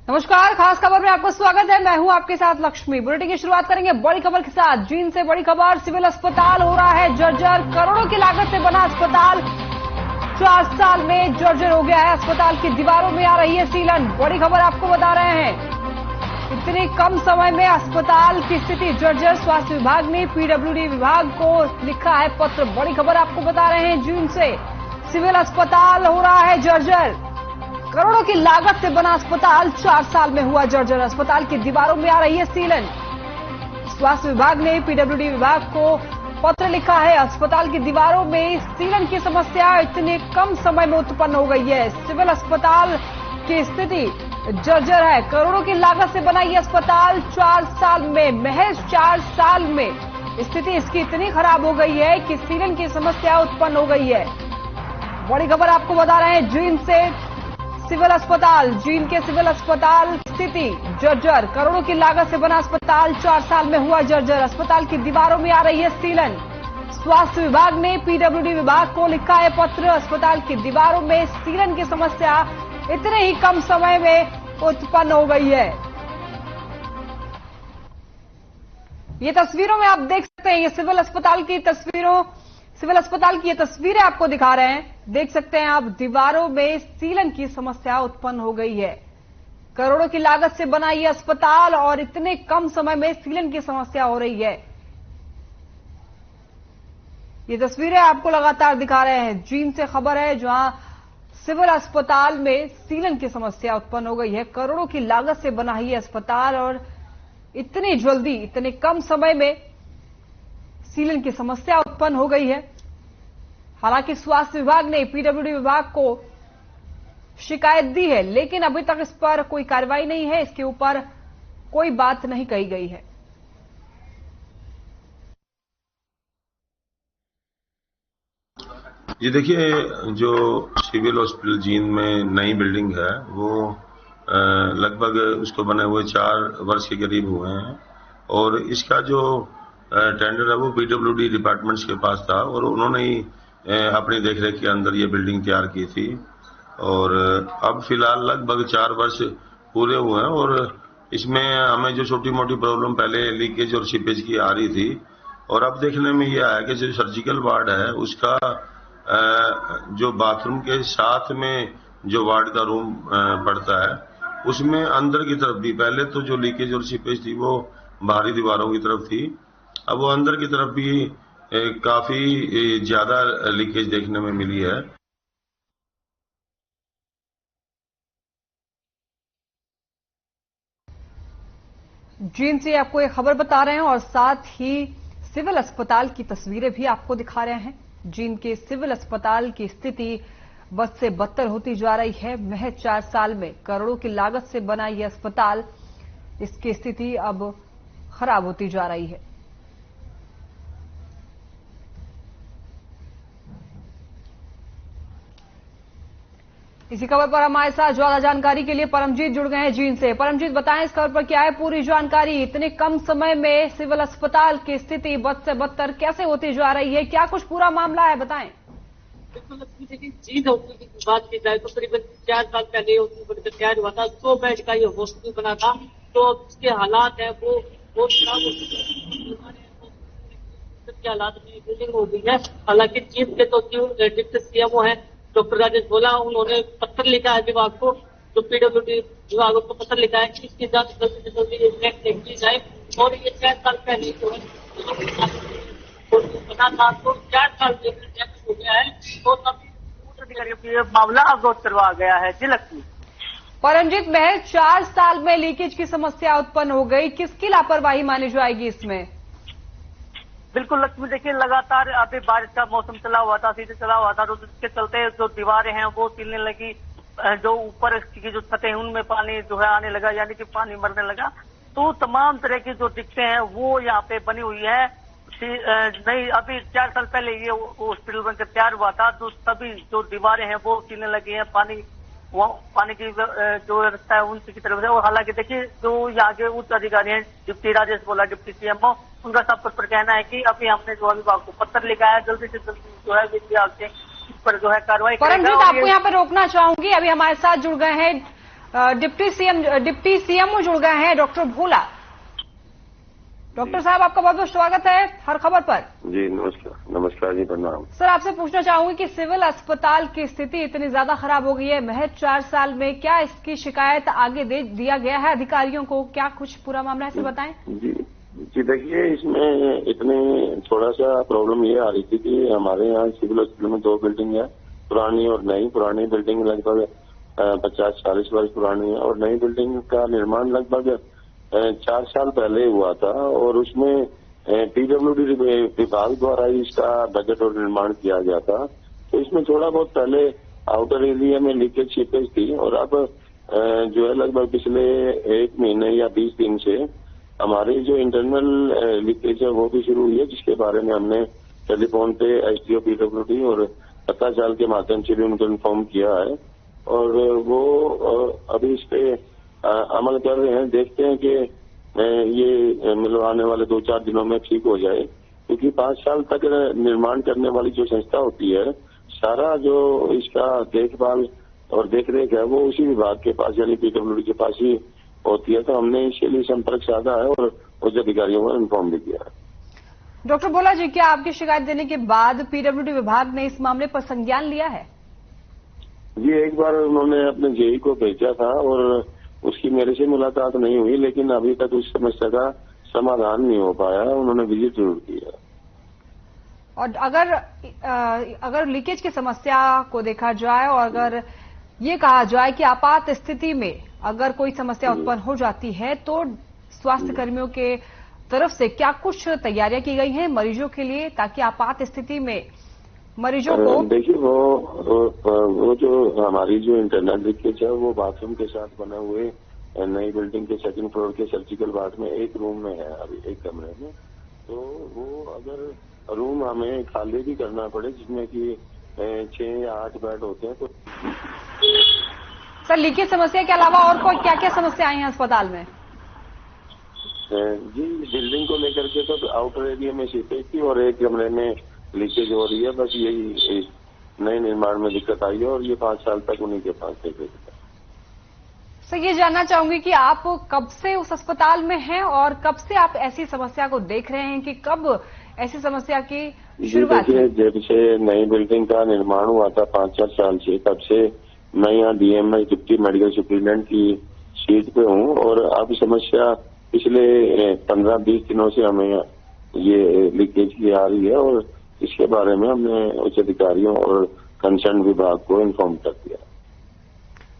नमस्कार, खास खबर में आपका स्वागत है। मैं हूं आपके साथ लक्ष्मी। बुलेटिन की शुरुआत करेंगे बड़ी खबर के साथ। जींद से बड़ी खबर, सिविल अस्पताल हो रहा है जर्जर। करोड़ों की लागत से बना अस्पताल 4 साल में जर्जर हो गया है। अस्पताल की दीवारों में आ रही है सीलन। बड़ी खबर आपको बता रहे हैं, इतने कम समय में अस्पताल की स्थिति जर्जर। स्वास्थ्य विभाग ने पीडब्ल्यूडी विभाग को लिखा है पत्र। बड़ी खबर आपको बता रहे हैं, जींद से सिविल अस्पताल हो रहा है जर्जर। करोड़ों की लागत से बना अस्पताल 4 साल में हुआ जर्जर। अस्पताल की दीवारों में आ रही है सीलन। स्वास्थ्य विभाग ने पीडब्ल्यूडी विभाग को पत्र लिखा है। अस्पताल की दीवारों में सीलन की समस्या इतने कम समय में उत्पन्न हो गई है। सिविल अस्पताल की स्थिति जर्जर है। करोड़ों की लागत से बना ये अस्पताल 4 साल में, महज 4 साल में स्थिति इसकी इतनी खराब हो गई है कि सीलन की समस्या उत्पन्न हो गई है। बड़ी खबर आपको बता रहे हैं, जींद से सिविल अस्पताल, जींद के सिविल अस्पताल स्थिति जर्जर। करोड़ों की लागत से बना अस्पताल 4 साल में हुआ जर्जर। अस्पताल की दीवारों में आ रही है सीलन। स्वास्थ्य विभाग ने पीडब्ल्यूडी विभाग को लिखा है पत्र। अस्पताल की दीवारों में सीलन की समस्या इतने ही कम समय में उत्पन्न हो गई है। ये तस्वीरों में आप देख सकते हैं, ये सिविल अस्पताल की तस्वीरें आपको दिखा रहे हैं। देख सकते हैं आप, दीवारों में सीलन की समस्या उत्पन्न हो गई है। करोड़ों की लागत से बना ये अस्पताल और इतने कम समय में सीलन की समस्या हो रही है। ये तस्वीरें आपको लगातार दिखा रहे हैं। जींद से खबर है, जहां सिविल अस्पताल में सीलन की समस्या उत्पन्न हो गई है। करोड़ों की लागत से बना ये अस्पताल और इतनी जल्दी, इतने कम समय में सीलन की समस्या उत्पन्न हो गई है। हालांकि स्वास्थ्य विभाग ने पीडब्ल्यूडी विभाग को शिकायत दी है, लेकिन अभी तक इस पर कोई कार्रवाई नहीं है। इसके ऊपर कोई बात नहीं कही गई है। ये देखिए, जो सिविल हॉस्पिटल जींद में नई बिल्डिंग है, वो लगभग उसको बने हुए 4 वर्ष के करीब हुए हैं। और इसका जो टेंडर है वो पीडब्ल्यूडी डिपार्टमेंट्स के पास था और उन्होंने ही अपनी देखरेख के अंदर ये बिल्डिंग तैयार की थी। और अब फिलहाल लगभग 4 वर्ष पूरे हुए हैं और इसमें हमें जो छोटी मोटी प्रॉब्लम पहले लीकेज और सीपेज की आ रही थी, और अब देखने में ये आया कि जो सर्जिकल वार्ड है उसका जो बाथरूम के साथ में जो वार्ड का रूम पड़ता है, उसमें अंदर की तरफ भी पहले तो जो लीकेज और सीपेज थी वो बाहरी दीवारों की तरफ थी, अब वो अंदर की तरफ भी काफी ज्यादा लीकेज देखने में मिली है। जींद से आपको एक खबर बता रहे हैं और साथ ही सिविल अस्पताल की तस्वीरें भी आपको दिखा रहे हैं। जींद के सिविल अस्पताल की स्थिति बद से बदतर होती जा रही है। महज 4 साल में करोड़ों की लागत से बना यह अस्पताल, इसकी स्थिति अब खराब होती जा रही है। इसी खबर पर हमारे साथ ज्यादा जानकारी के लिए परमजीत जुड़ गए हैं जींद से। परमजीत, बताएं इस खबर पर क्या है पूरी जानकारी। इतने कम समय में सिविल अस्पताल की स्थिति बद से बदतर कैसे होती जा रही है, क्या कुछ पूरा मामला है, बताएं। बिल्कुल, जींद हॉस्पिटल की बात की जाए तो करीबन 4 साल पहले हॉस्पिटल तैयार हुआ था। 100 बेड का ये हॉस्पिटल बना था, तो उसके हालात है वो बहुत खराब हो के हालात में बिल्डिंग हो गई है। हालांकि चीफ के तो डिप्टी सीएमओ है डॉक्टर राजेश बोला, उन्होंने पत्र लिखा है विभाग को, जो पीडब्ल्यूडी विभाग को पत्र लिखा है कि इसकी जांच जल्दी से जल्दी की जाए। और ये 4 साल पहले जो है बना था, तो 4 साल हो गया है, तो तभी ये मामला अवरोध करवा गया है। जी लक्ष्मी। परमजीत, महज 4 साल में लीकेज की समस्या उत्पन्न हो गई, किसकी लापरवाही मानी जाएगी इसमें? बिल्कुल लक्ष्मी, देखिए लगातार अभी बारिश का मौसम चला हुआ था, सीधे चला हुआ था, तो जिसके चलते जो दीवारें हैं वो सिलने लगी, जो ऊपर की जो छतें हैं उनमें पानी जो है आने लगा, यानी कि पानी मरने लगा। तो तमाम तरह की जो दिक्कतें हैं वो यहाँ पे बनी हुई है। नहीं, अभी 4 साल पहले ये हॉस्पिटल बनकर तैयार हुआ था, तो सभी जो दीवारें हैं वो सिलने लगी हैं, पानी की जो व्यवस्था है उनकी तरफ से। और हालांकि देखिए, जो यहाँ के उच्च अधिकारी हैं, डिप्टी राजेश बोला, डिप्टी सीएमओ, उनका सब पर कहना है कि अभी हमने जो विभाग को पत्र लिखा है, जल्दी से जल्दी जो है विभाग से इस पर जो है कार्रवाई करेगा। परमजीत, आपको यहाँ पर रोकना चाहूंगी, अभी हमारे साथ जुड़ गए हैं डिप्टी सीएमओ जुड़ गए हैं डॉक्टर भोला। डॉक्टर साहब, आपका बहुत बहुत स्वागत है हर खबर पर। जी नमस्कार जी, प्रणाम। सर, आपसे पूछना चाहूंगी कि सिविल अस्पताल की स्थिति इतनी ज्यादा खराब हो गई है महज 4 साल में, क्या इसकी शिकायत आगे दे दिया गया है अधिकारियों को? क्या कुछ पूरा मामला है, बताएं। जी देखिए, इसमें इतने थोड़ा सा प्रॉब्लम ये आ रही थी कि हमारे यहाँ सिविल हॉस्पिटल में 2 बिल्डिंग है, पुरानी और नई। पुरानी बिल्डिंग लगभग 50-40 वर्ष पुरानी है और नई बिल्डिंग का निर्माण लगभग 4 साल पहले हुआ था और उसमें पीडब्ल्यूडी विभाग द्वारा इसका बजट और निर्माण किया गया था। तो इसमें थोड़ा बहुत पहले आउटर एरिया में लीकेज सीपेज थी और अब जो है लगभग पिछले 1 महीने या 20 दिन से हमारी जो इंटरनल लीकेज है वो भी शुरू हुई है, जिसके बारे में हमने टेलीफोन पे एसडीओ पीडब्ल्यूडी और पता चाल के माध्यम से भी उनको इन्फॉर्म किया है और वो अभी इस पे अमल कर रहे हैं। देखते हैं कि ये मतलब आने वाले 2-4 दिनों में ठीक हो जाए, क्योंकि 5 साल तक निर्माण करने वाली जो संस्था होती है, सारा जो इसका देखभाल और देखरेख है वो उसी विभाग के पास यानी पीडब्ल्यूडी के पास ही होती है। तो हमने इसके लिए संपर्क साधा है और उच्च अधिकारियों को इन्फॉर्म भी किया है। डॉक्टर भोला जी, क्या आपकी शिकायत देने के बाद पीडब्ल्यूडी विभाग ने इस मामले पर संज्ञान लिया है? जी, एक बार उन्होंने अपने जेई को भेजा था और उसकी मेरे से मुलाकात नहीं हुई, लेकिन अभी तक उस समस्या का समाधान नहीं हो पाया। उन्होंने विजिट जरूर किया। और अगर लीकेज की समस्या को देखा जाए और अगर ये कहा जाए कि आपात स्थिति में अगर कोई समस्या उत्पन्न हो जाती है तो स्वास्थ्य कर्मियों के तरफ से क्या कुछ तैयारियां की गई हैं मरीजों के लिए, ताकि आपात स्थिति में मरीजों को? देखिए, वो जो हमारी जो इंटरनल लीकेज है वो बाथरूम के साथ बने हुए नई बिल्डिंग के 2nd फ्लोर के सर्जिकल वार्ड में एक रूम में है, अभी एक कमरे में। तो वो अगर रूम हमें खाली भी करना पड़े, जिसमें कि 6 या 8 बेड होते हैं, तो सर लीकेज समस्या के अलावा और कोई क्या क्या समस्या आई है अस्पताल में? जी, बिल्डिंग को लेकर के तो आउटर एरिया में सीपेज थी और एक कमरे में लीकेज हो रही है। बस यही नए निर्माण में दिक्कत आई है और ये 5 साल तक उन्हीं के पास लीकेज है। सर, ये जानना चाहूंगी कि आप कब से उस अस्पताल में हैं और कब से आप ऐसी समस्या को देख रहे हैं कि कब ऐसी समस्या की शुरुआत? जब से नई बिल्डिंग का निर्माण हुआ था 5-4 साल से, तब से मैं यहाँ डीएमएस डिप्टी मेडिकल सुप्रिटेंडेंट की सीट पे हूँ और अब समस्या पिछले 15-20 दिनों से हमें ये लीकेज की आ रही है और इसके बारे में हमने उच्च अधिकारियों और कंसर्न विभाग को इन्फॉर्म कर दिया।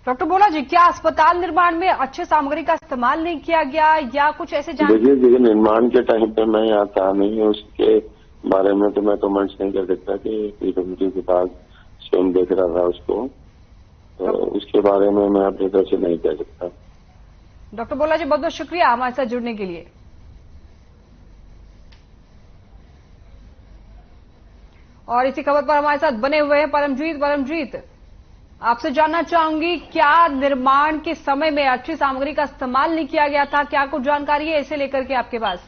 डॉक्टर भोला जी, क्या अस्पताल निर्माण में अच्छे सामग्री का इस्तेमाल नहीं किया गया या कुछ ऐसे देखिए, निर्माण के टाइम पे मैं यहाँ था नहीं, उसके बारे में तो मैं कमेंट्स नहीं कर सकता कि पीडब्ल्यूडी विभाग स्वयं देख रहा था उसको, तो उसके बारे में मैं अपनी तरफ से नहीं कह सकता। डॉक्टर भोला जी, बहुत बहुत शुक्रिया हमारे साथ जुड़ने के लिए। और इसी खबर पर हमारे साथ बने हुए हैं परमजीत, आपसे जानना चाहूंगी, क्या निर्माण के समय में अच्छी सामग्री का इस्तेमाल नहीं किया गया था? क्या कुछ जानकारी है इसे लेकर के आपके पास?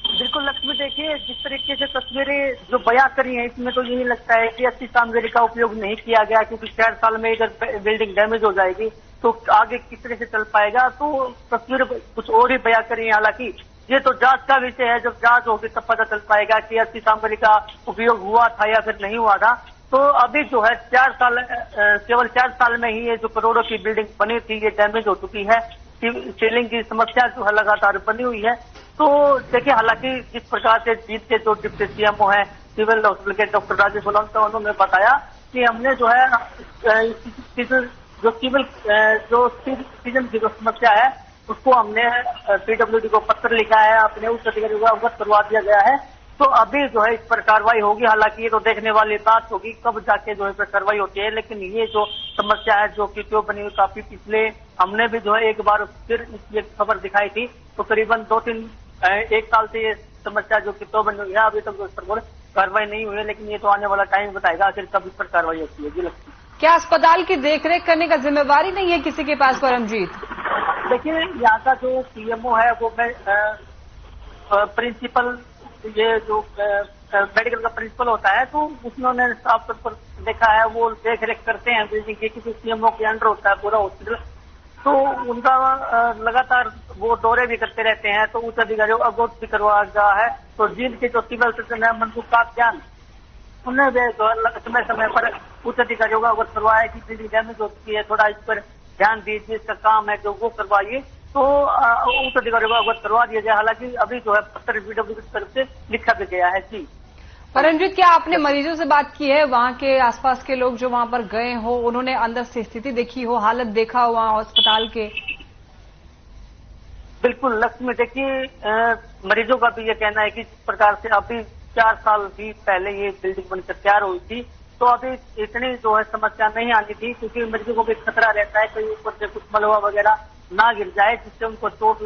बिल्कुल लक्ष्मी, देखिए जिस तरीके से तस्वीरें जो बयां करी हैं, इसमें तो यही लगता है कि अच्छी सामग्री का उपयोग नहीं किया गया, क्योंकि 4 साल में अगर बिल्डिंग डैमेज हो जाएगी तो आगे किस तरह से चल पाएगा। तो तस्वीर कुछ और ही बयां करी है। हालांकि ये तो जांच का विषय है, जब जांच होगी तब पता चल पाएगा कि अच्छी सामग्री का उपयोग हुआ था या फिर नहीं हुआ था। तो अभी जो है केवल 4 साल में ही ये जो करोड़ों की बिल्डिंग बनी थी ये डैमेज हो चुकी है। सीलिंग की समस्या जो है लगातार बनी हुई है। तो देखिए, हालांकि जिस प्रकार से जीत के जो डिप्टी सीएमओ है सिविल हॉस्पिटल के डॉक्टर राजेश सोलंकी, उन्होंने बताया कि हमने जो है जो सिविल जो सीजन की जो समस्या है उसको हमने पीडब्ल्यूडी को पत्र लिखा है, अपने उच्च अधिकारियों को अवगत करवा दिया गया है। तो अभी जो है इस पर कार्रवाई होगी। हालांकि ये तो देखने वाली बात होगी कब जाके जो है इस पर कार्रवाई होती है, लेकिन ये जो समस्या है जो कि जो बनी हुई काफी पिछले, हमने भी जो है एक बार फिर ये खबर दिखाई थी, तो करीबन 1 साल से ये समस्या जो कि तो बनी हुई है, अभी तक इस पर कार्रवाई नहीं हुई है, लेकिन ये तो आने वाला टाइम बताएगा आखिर कब इस पर कार्रवाई होती है। जी लगती है, क्या अस्पताल की देखरेख करने का जिम्मेवारी नहीं है किसी के पास परमजीत? देखिए, यहाँ का जो सीएमओ है वो प्रिंसिपल, ये जो मेडिकल का प्रिंसिपल होता है, तो उन्होंने साफ तौर पर देखा है, वो देख रेख करते हैं बिल्डिंग की, क्योंकि सीएमओ के अंडर होता है पूरा हॉस्पिटल। तो उनका लगातार वो दौरे भी करते रहते हैं, तो उच्च अधिकारियों को अवगत भी करवाया गया है। तो जींद के जो सिविल सर्जन है मनसुख काकजान, उन्होंने भी समय समय पर उच्च अधिकारियों को अवगत करवाया है कि बिल्डिंग डैमेज हो चुकी है, थोड़ा इस पर ध्यान दीजिए, इसका काम है जो वो करवाइए। तो उच्च अधिकारियों को अवगत करवा दिया गया। हालांकि अभी जो है पत्र पीडब्ल्यू की तरफ से लिखा भी गया है। जी परमजीत, क्या आपने मरीजों से बात की है? वहां के आसपास के लोग जो वहां पर गए हो, उन्होंने अंदर से स्थिति देखी हो, हालत देखा हो वहां अस्पताल के? बिल्कुल लक्ष्मी, देखिए मरीजों का भी ये कहना है कि जिस प्रकार से अभी 4 साल भी पहले ये बिल्डिंग बनकर तैयार हुई थी, तो अभी इतनी जो है समस्या नहीं आनी थी, क्योंकि मरीजों को भी खतरा रहता है कहीं ऊपर से कुछ मलबा वगैरह ना गिर जाए जिससे उनको चोट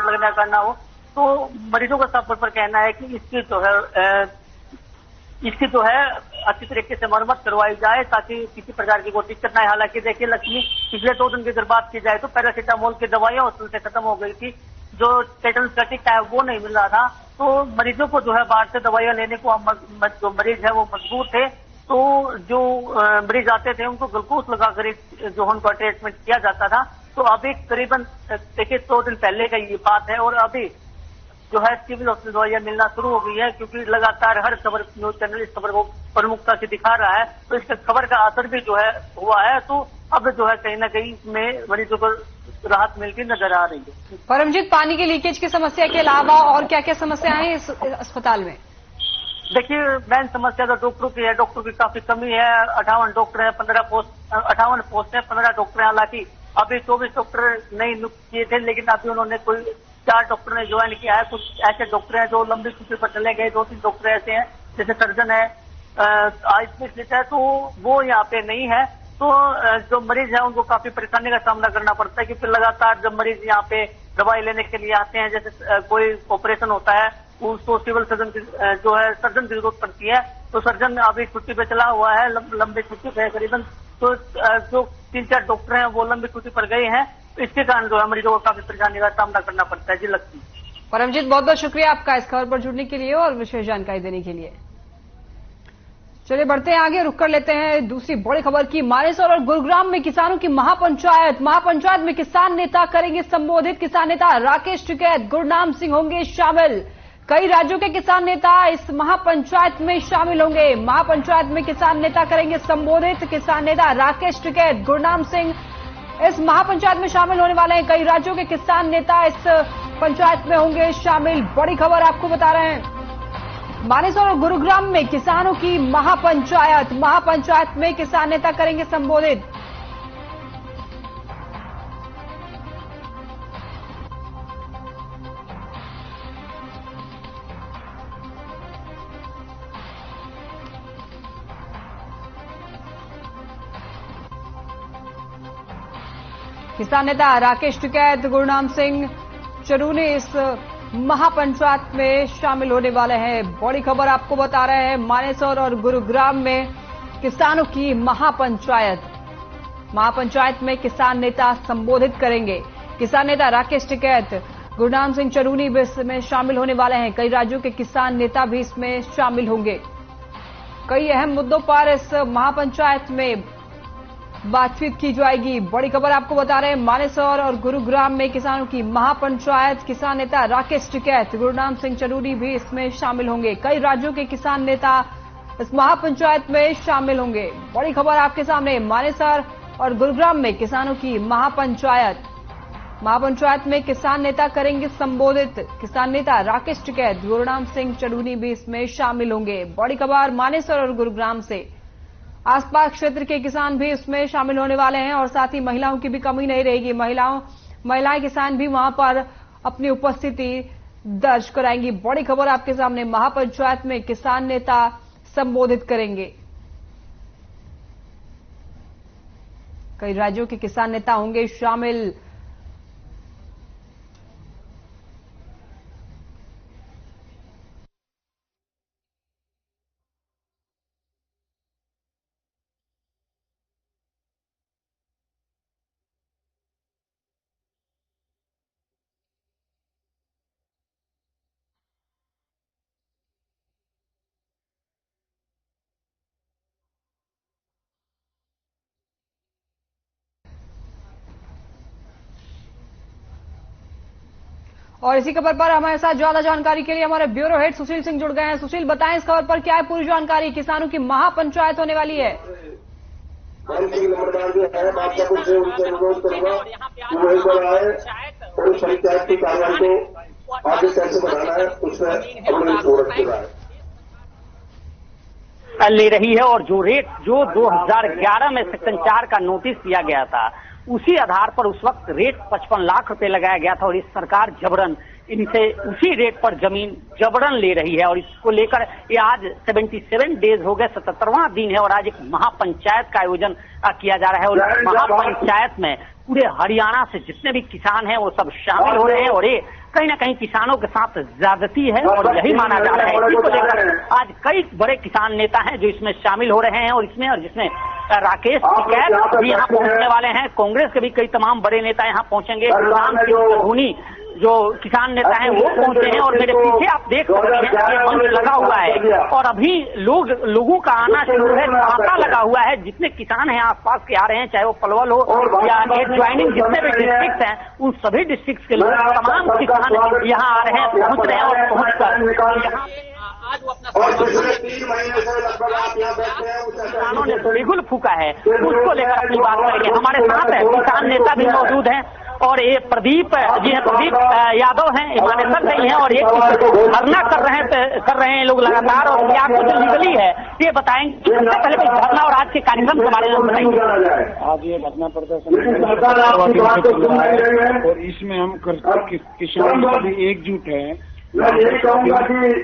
लगने का ना हो। तो मरीजों का साफ तौर पर कहना है कि इसकी जो है अच्छी तरीके से मरम्मत करवाई जाए ताकि किसी प्रकार की कोई दिक्कत ना आए। हालांकि देखिए लक्ष्मी, पिछले 2 दिन की अगर बात की जाए तो पैरासीटामोल की दवाइयां हॉस्पिटल से खत्म हो गई थी, जो टेटनस्टैटिक है वो नहीं मिल रहा था। तो मरीजों को जो है बाहर से दवाइयां लेने को जो मरीज है वो मजबूर थे। तो जो मरीज आते थे उनको ग्लूकोज लगाकर जो उनका ट्रीटमेंट किया जाता था। तो अभी करीबन देखिए 2 दिन पहले का ये बात है, और अभी जो है सिविल हॉस्पिटल दवाइयां मिलना शुरू हो गई है, क्योंकि लगातार हर खबर न्यूज चैनल इस खबर को प्रमुखता से दिखा रहा है। तो इस खबर का असर भी जो है हुआ है। तो अब जो है कहीं ना कहीं इसमें मरीजों को राहत मिलती नजर आ रही है। परमजीत, पानी की लीकेज की समस्या के अलावा और क्या क्या समस्याएं हैं इस अस्पताल में? देखिए मेन समस्या तो डॉक्टरों की है। डॉक्टर की काफी कमी है। 58 डॉक्टर है, 58 पोस्ट है, 15 डॉक्टर है। हालांकि अभी 24 डॉक्टर नहीं नियुक्त किए थे, लेकिन अभी उन्होंने कोई 4 डॉक्टर ने ज्वाइन किया है। कुछ ऐसे डॉक्टर हैं जो लंबी छुट्टी पर चले गए। 2-3 डॉक्टर ऐसे हैं, जैसे सर्जन है, आई स्पेशलिस्ट है, तो वो यहाँ पे नहीं है। तो जो मरीज है उनको काफी परेशानी का सामना करना पड़ता है, क्योंकि लगातार जब मरीज यहाँ पे दवाई लेने के लिए आते हैं, जैसे कोई ऑपरेशन होता है, उसको सिविल सर्जन की जो है सर्जन की जरूरत पड़ती है। तो सर्जन अभी छुट्टी पे चला हुआ है, लंबी छुट्टी पे है करीबन। तो जो 3-4 डॉक्टर हैं वो लंबी छुट्टी पर गए हैं। तो इसके कारण जो है मरीजों को काफी परेशानी का सामना करना पड़ता है। जी लक्ष्मी। परमजीत, बहुत बहुत शुक्रिया आपका इस खबर पर जुड़ने के लिए और विशेष जानकारी देने के लिए। चलिए बढ़ते हैं आगे, रुक कर लेते हैं दूसरी बड़ी खबर की। मानेसर और गुरुग्राम में किसानों की महापंचायत में किसान नेता करेंगे संबोधित। किसान नेता राकेश टिकैत, गुरनाम सिंह होंगे शामिल। कई राज्यों के किसान नेता इस महापंचायत में शामिल होंगे। महापंचायत में किसान नेता करेंगे संबोधित। किसान नेता राकेश टिकैत, गुरनाम सिंह इस महापंचायत में शामिल होने वाले हैं। कई राज्यों के किसान नेता इस पंचायत में होंगे शामिल। बड़ी खबर आपको बता रहे हैं, मानेसर और गुरुग्राम में किसानों की महापंचायत में किसान नेता करेंगे संबोधित। किसान नेता राकेश टिकैत, गुरनाम सिंह चरूनी इस महापंचायत में शामिल होने वाले हैं। बड़ी खबर आपको बता रहे हैं, मानेसर और गुरुग्राम में किसानों की महापंचायत में किसान नेता संबोधित करेंगे। किसान नेता राकेश टिकैत, गुरनाम सिंह चरूनी भी इसमें शामिल होने वाले हैं। कई राज्यों के किसान नेता भी इसमें शामिल होंगे। कई अहम मुद्दों पर इस महापंचायत में बातचीत की जाएगी। बड़ी खबर आपको बता रहे हैं, मानेसर और गुरुग्राम में किसानों की महापंचायत। किसान नेता राकेश टिकैत, गुरनाम सिंह चरूनी भी इसमें शामिल होंगे। कई राज्यों के किसान नेता इस महापंचायत में शामिल होंगे। बड़ी खबर आपके सामने, मानेसर और गुरुग्राम में किसानों की महापंचायत में किसान नेता करेंगे संबोधित। किसान नेता राकेश टिकैत, गुरनाम सिंह चरूनी भी इसमें शामिल होंगे। बड़ी खबर मानेसर और गुरुग्राम से, आसपास क्षेत्र के किसान भी इसमें शामिल होने वाले हैं और साथ ही महिलाओं की भी कमी नहीं रहेगी। महिलाएं किसान भी वहां पर अपनी उपस्थिति दर्ज कराएंगी। बड़ी खबर आपके सामने, महापंचायत में किसान नेता संबोधित करेंगे। कई राज्यों के किसान नेता होंगे शामिल। और इसी खबर पर हमारे साथ ज्यादा जानकारी के लिए हमारे ब्यूरो हेड सुशील सिंह जुड़ गए हैं। सुशील, बताएं इस खबर पर क्या है पूरी जानकारी। किसानों की महापंचायत होने वाली है। अनुरोध करूंगा कि वो एक बार आए और पंचायत की कार्रवाई को आगे कैसे बढ़ाना है उसमें अपने जोड़ ले रही है। और जो रेट जो 2011 में सेक्शन 4 का नोटिस दिया गया था, उसी आधार पर उस वक्त रेट 55 लाख रुपए लगाया गया था और इस सरकार जबरन इनसे उसी रेट पर जमीन जबरन ले रही है। और इसको लेकर ये आज 77 डेज हो गए, 77वां दिन है और आज एक महापंचायत का आयोजन किया जा रहा है। और इस महापंचायत में पूरे हरियाणा से जितने भी किसान हैं वो सब शामिल हो रहे हैं और ये कहीं ना कहीं किसानों के साथ ज्यादती है और यही माना जा रहा है। इसी को लेकर आज कई बड़े किसान नेता हैं जो इसमें शामिल हो रहे हैं और जिसमें राकेश टिकैत भी यहाँ पहुंचने वाले हैं। कांग्रेस के भी कई तमाम बड़े नेता यहाँ पहुंचेंगे। धोनी जो किसान नेता हैं वो पहुंचे हैं और मेरे पीछे आप देख सकते हैं कि मंच लगा हुआ है और अभी लोगों का आना शुरू है, तांता लगा हुआ है। जितने किसान हैं आसपास के आ रहे हैं, चाहे वो पलवल हो या एडजॉइनिंग जितने भी डिस्ट्रिक्ट हैं, उन सभी डिस्ट्रिक्ट के लोग तमाम किसान यहाँ आ रहे हैं, पहुंच रहे हैं और पहुंचकर यहाँ आज वो अपना किसानों ने बिगुल फूका है, उसको लेकर अपनी बात करेंगे। हमारे साथ है किसान नेता भी मौजूद हैं और ये प्रदीप जी हैं, प्रदीप यादव हैं, हिमानेश्वर नहीं है और ये धरना कर रहे हैं लोग लगातार। और क्या कुछ लीगली है ये बताएंगे। सबसे पहले धरना और आज के कार्यक्रम के बारे में बताएंगे। आज ये धरना प्रदर्शन और इसमें हम किसान सभी एकजुट है।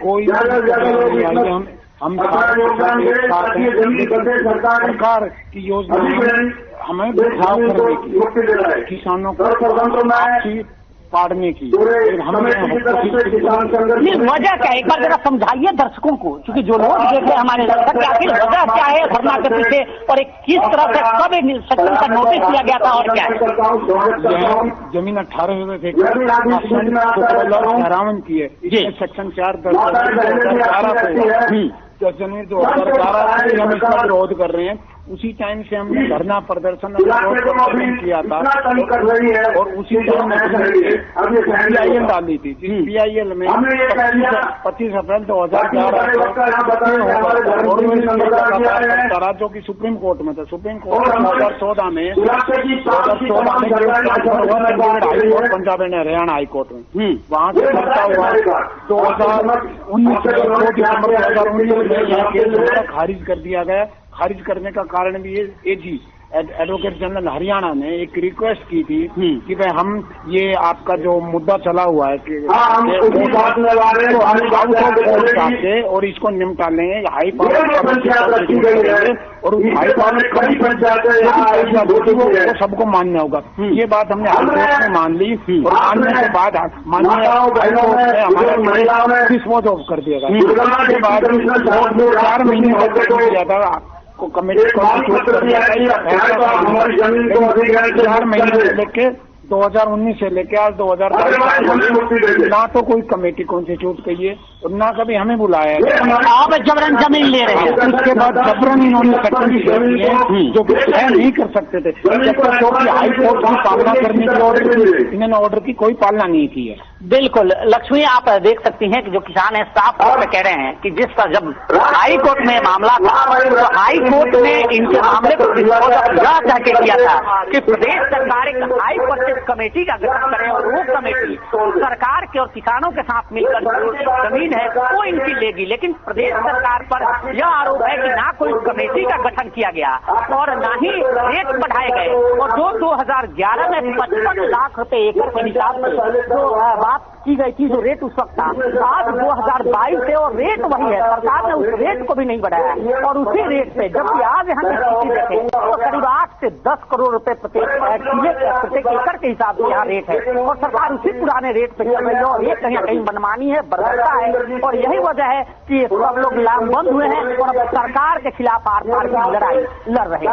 कोई हम सरकार की योजना हमें बचाव करने की, किसानों को पाड़ने की। वजह क्या है, एक बार जरा समझाइए दर्शकों को, क्योंकि जो लोग देख रहे हैं हमारे दर्शक, आखिर वजह क्या है धरना के पीछे और एक किस तरह से कब सेक्शन का नोटिस दिया गया था और क्या है। जमीन 18 थे ठहरावन की है सेक्शन 4 10 जनवरी 2011 हम इसका विरोध कर रहे हैं। उसी टाइम से हमने धरना प्रदर्शन किया था और उसी टाइम PIL डाली थी। PIL में 25 अप्रैल 2011 जो की सुप्रीम कोर्ट में था। सुप्रीम कोर्ट 2014 में Punjab and Haryana high court में वहाँ से करता हुआ 2019 दिसंबर 2019 में यह केस खारिज कर दिया गया। खारिज करने का कारण भी एजी एडवोकेट जनरल हरियाणा ने एक रिक्वेस्ट की थी कि भाई हम ये आपका जो मुद्दा चला हुआ है कि और इसको निपटा लेंगे हाई पावर और हाई पावर सबको मान्य होगा। ये बात हमने हाई कोर्ट में मान ली और मानने के बाद माननीय हाई कोर्ट ने हमारे डिस्पोज ऑफ कर दिया था। उसके बाद 4 महीने किया था को कमेटी को कर दिया गया। 4 महीने से लेके 2019 से लेके आज 2022 ना तो कोई कमेटी कॉन्स्टिट्यूट की है और ना कभी हमें बुलाया है। आप जबरन जमीन ले रहे हैं। उसके बाद जबरन इन्होंने सेक्शन जो नहीं कर सकते थे, क्योंकि हाई कोर्ट की पालना करने की ऑर्डर इन्होंने ऑर्डर की कोई पालना नहीं की है। बिल्कुल लक्ष्मी, आप देख सकती हैं कि जो किसान है साफ तौर पर कह रहे हैं कि जिस पर जब हाई कोर्ट में मामला था तो हाई कोर्ट ने इनके मामले को जाके किया था कि प्रदेश सरकार एक हाई परचेज कमेटी का गठन करे और वो कमेटी सरकार के और किसानों के साथ मिलकर जमीन है वो इनकी लेगी। लेकिन प्रदेश सरकार पर यह आरोप है कि ना कोई कमेटी का गठन किया गया और ना ही रेट बढ़ाए गए। और जो 2011 में 55 लाख रुपए एकड़ के हिसाब से जो बात की गई थी, जो रेट उस वक्त था, आज 2022 से और रेट वही है। सरकार ने उस रेट को भी नहीं बढ़ाया और उसी रेट पे जबकि आज यहाँ की स्थिति देखें तो करीब 8 से 10 करोड़ रुपए प्रत्येक एकड़ के हिसाब से यहाँ रेट है और सरकार उसी पुराने रेट पे चल रही है और ये कहीं ना कहीं मनमानी है, बर्बरता है। और यही वजह है कि सब लोग लामबंद हुए हैं और अब सरकार के खिलाफ आर पार की लड़ाई लड़ रहे हैं।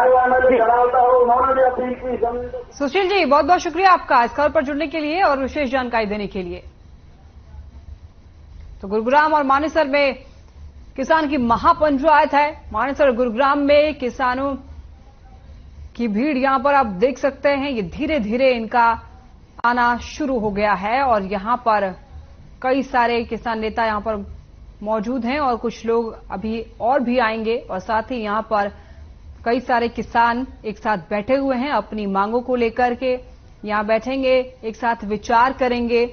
सुशील जी, बहुत बहुत शुक्रिया आपका इस खबर पर जुड़ने के लिए और विशेष जानकारी देने के लिए। तो गुरुग्राम और मानेसर में किसान की महापंचायत है। मानेसर और गुरुग्राम में किसानों की भीड़ यहां पर आप देख सकते हैं। ये धीरे धीरे इनका आना शुरू हो गया है और यहां पर कई सारे किसान नेता यहां पर मौजूद हैं और कुछ लोग अभी और भी आएंगे और साथ ही यहां पर कई सारे किसान एक साथ बैठे हुए हैं अपनी मांगों को लेकर के। यहां बैठेंगे, एक साथ विचार करेंगे।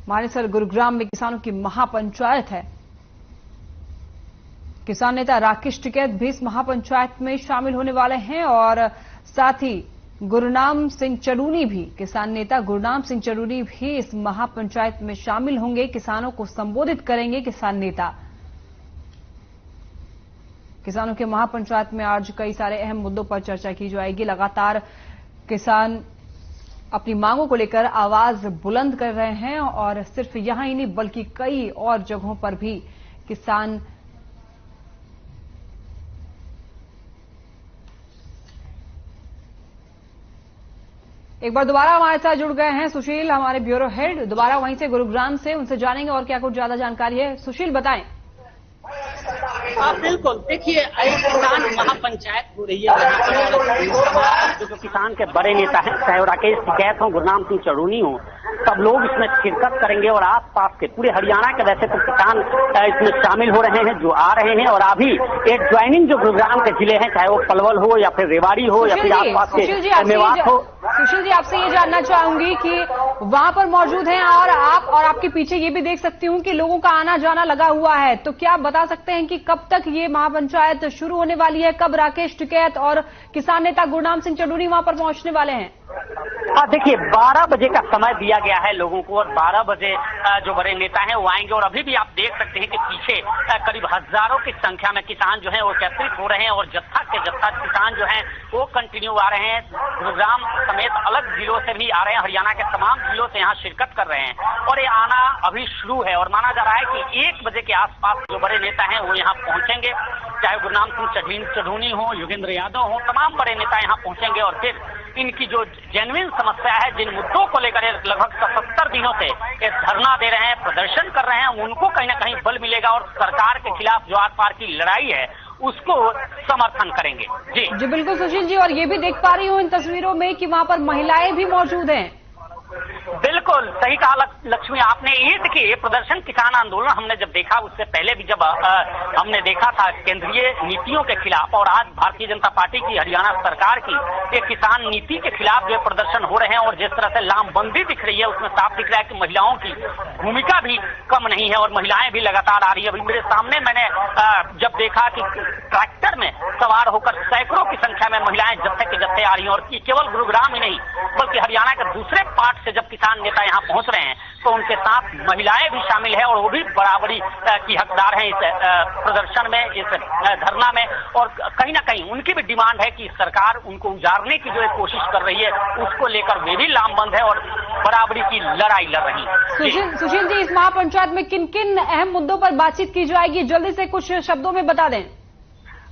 मानेसर गुरुग्राम में किसानों की महापंचायत है। किसान नेता राकेश टिकैत भी इस महापंचायत में शामिल होने वाले हैं और साथ ही गुरनाम सिंह चडूनी भी, किसान नेता गुरनाम सिंह चडूनी भी इस महापंचायत में शामिल होंगे। किसानों को संबोधित करेंगे किसान नेता। किसानों के महापंचायत में आज कई सारे अहम मुद्दों पर चर्चा की जाएगी। लगातार किसान अपनी मांगों को लेकर आवाज बुलंद कर रहे हैं और सिर्फ यहां ही नहीं बल्कि कई और जगहों पर भी किसान एक बार दोबारा हमारे साथ जुड़ गए हैं सुशील, हमारे ब्यूरो हेड, दोबारा वहीं से गुरुग्राम से। उनसे जानेंगे और क्या कुछ ज्यादा जानकारी है। सुशील बताएं। बिल्कुल, देखिए किसान महापंचायत हो रही है। जो किसान के बड़े नेता हैं, चाहे वो राकेश टिकैत हो, गुरनाम सिंह चडूनी हो, सब लोग इसमें शिरकत करेंगे और आसपास के पूरे हरियाणा के वैसे तो किसान इसमें शामिल हो रहे हैं, जो आ रहे हैं। और अभी एक ज्वाइनिंग जो गुरुग्राम के जिले हैं, चाहे वो पलवल हो या फिर रेवाड़ी हो या फिर आसपास के मेवात हो। सुशील जी, आपसे ये जानना चाहूंगी कि वहां पर मौजूद हैं और आप और आपके पीछे ये भी देख सकती हूँ कि लोगों का आना जाना लगा हुआ है, तो क्या आप बता सकते हैं कि कब तक ये महापंचायत शुरू होने वाली है? कब राकेश टिकैत और किसान नेता गुरनाम सिंह चडूनी वहां पर पहुंचने वाले हैं? देखिए 12 बजे का समय दिया गया है लोगों को और 12 बजे जो बड़े नेता हैं वो आएंगे। और अभी भी आप देख सकते हैं कि पीछे करीब हजारों की संख्या में किसान जो हैं वो एकत्रित हो रहे हैं और जत्था के जत्था किसान जो हैं वो कंटिन्यू आ रहे हैं। गुरुग्राम समेत अलग जिलों से भी आ रहे हैं, हरियाणा के तमाम जिलों से यहाँ शिरकत कर रहे हैं और ये आना अभी शुरू है। और माना जा रहा है कि 1 बजे के आसपास जो बड़े नेता हैं वो यहाँ पहुंचेंगे, चाहे गुरनाम सिंह चडूनी हो, योगेंद्र यादव हो, तमाम बड़े नेता यहाँ पहुंचेंगे और फिर इनकी जो जेन्युइन समस्या है, जिन मुद्दों को लेकर लगभग 77 दिनों से ये धरना दे रहे हैं, प्रदर्शन कर रहे हैं, उनको कहीं ना कहीं बल मिलेगा और सरकार के खिलाफ जो आर पार की लड़ाई है उसको समर्थन करेंगे। जी बिल्कुल सुशील जी, और ये भी देख पा रही हूँ इन तस्वीरों में कि वहां पर महिलाएं भी मौजूद हैं। बिल्कुल सही कहा लक्ष्मी आपने। ये देखिए प्रदर्शन किसान आंदोलन हमने जब देखा, उससे पहले भी जब हमने देखा था केंद्रीय नीतियों के खिलाफ, और आज भारतीय जनता पार्टी की, हरियाणा सरकार की ये किसान नीति के खिलाफ जो प्रदर्शन हो रहे हैं और जिस तरह से लामबंदी दिख रही है उसमें साफ दिख रहा है कि महिलाओं की भूमिका भी कम नहीं है और महिलाएं भी लगातार आ रही है। अभी मेरे सामने मैंने जब देखा कि ट्रैक्टर में सवार होकर सैकड़ों की संख्या में महिलाएं जत्थे के जत्थे आ रही हैं और केवल गुरुग्राम ही नहीं बल्कि हरियाणा के दूसरे पार्ट से जब किसान नेता यहाँ पहुंच रहे हैं तो उनके साथ महिलाएं भी शामिल है और वो भी बराबरी की हकदार हैं इस प्रदर्शन में, इस धरना में। और कहीं ना कहीं उनकी भी डिमांड है कि सरकार उनको उजारने की जो एक कोशिश कर रही है उसको लेकर वे भी लामबंद है और बराबरी की लड़ाई लड़ रही है। सुशील जी, इस महापंचायत में किन किन अहम मुद्दों पर बातचीत की जाएगी, जल्दी से कुछ शब्दों में बता दें।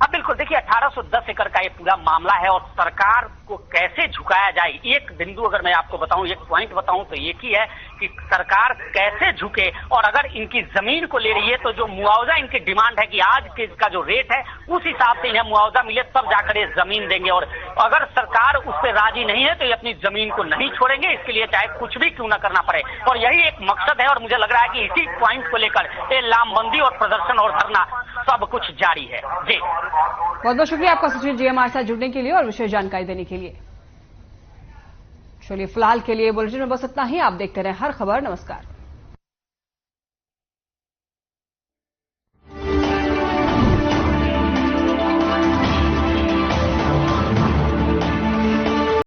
बिल्कुल, देखिए 1810 एकड़ का ये पूरा मामला है और सरकार को कैसे झुकाया जाए, एक बिंदु अगर मैं आपको बताऊं, एक पॉइंट बताऊं तो एक ही है कि सरकार कैसे झुके। और अगर इनकी जमीन को ले रही है तो जो मुआवजा इनकी डिमांड है कि आज के का जो रेट है उस हिसाब से इन्हें मुआवजा मिले तब जाकर ये जमीन देंगे। और अगर सरकार उस पर राजी नहीं है तो ये अपनी जमीन को नहीं छोड़ेंगे, इसके लिए चाहे कुछ भी क्यों न करना पड़े। और यही एक मकसद है और मुझे लग रहा है कि इसी पॉइंट को लेकर ये लामबंदी और प्रदर्शन और धरना सब कुछ जारी है। जी बहुत बहुत शुक्रिया आपका सुशील जी हमारे साथ जुड़ने के लिए और विशेष जानकारी देने के लिए। चलिए फिलहाल के लिए बुलेटिन में बस इतना ही। आप देखते रहे हर खबर। नमस्कार।